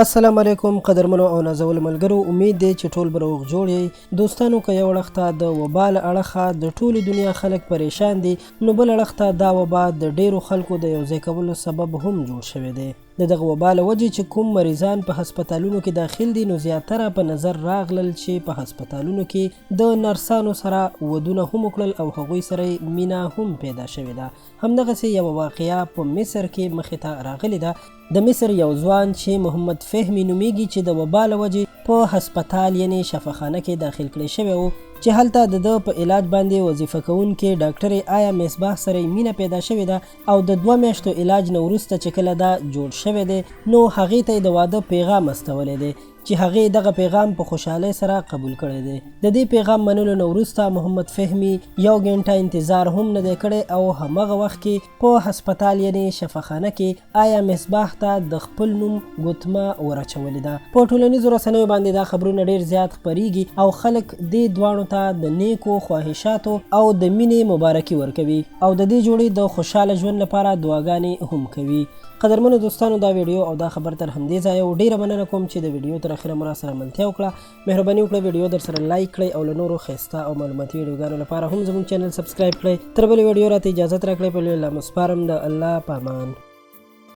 السلام علیکم قدرمنو او نازولو ملګرو، امید دی چې ټول به روغ جوړ یې. دوستانو، که یو اړخ ته د وبا له اړخه د ټولې دنیا خلک پریشان دي، نو بل اړخ ته دا وبا د ډیرو خلکو د یو ځای کولو سبب هم جوړ شوی دی. د دغه وبا له وجې چې کوم مریضان په هسپتالونو کې داخل دي، نو زیاتره په نظر راغلل چې په هسپتالونو کې د نرسانو سره ودونه هم وکړل او هغوی سره مینه هم پیدا شوې ده. همدغسې یوه واقعه په مصر کې مخې ته راغلې ده. د مصر یو ځوان چې محمد فهمي نومیږي، چې د وبا له وجې په هسپتال یعنې شفاخانه کې داخل کړی شوی و، چې هلته د ده په علاج باندې وظیفه کوونکې ډاکټرې آیا مصباح سره مینه پیدا شوې ده او د 2 میاشتو علاج نه وروسته چې کله دا جوړ شوی دی، نو هغې ته یې د واده پیغام استولی دی چې هغې دغه پیغام په خوشحالۍ سره قبول کړی دی. د دې پیغام منلو نه وروسته محمد فهمي 1 غنټه انتظار هم نه دی کړی او همغه وخت کې په هسپتال یعنې شفاخانه کې آیا مصباح ته د خپل نوم ګوتمه ورچولې ده. په ټولنیزو رسنیو باندې دا خبرونه ډیر زیات خپریږي او خلک دې دواړو ته د نیکو خواهشاتو او د مینې مبارکي ورکوي او د دې جوړې د خوشحاله ژوند لپاره دعاګانې هم کوي. قدرمنو دوستانو، دا ویډیو او دا خبر تر همدې ځایه ډیره مننه کوم چې د ویډیو تر اخره مو راسره ملتیا وکړه. مهرباني وکړئ ویډیو در سره لایک کړئ او له نورو ښایسته او معلوماتي ویډیوګانو لپاره هم زموږ چینل سبسکرایب کړئ. تر بلې ویډیو راته اجازت راکړئ. په لوی الله مو سپارم. د الله په امان.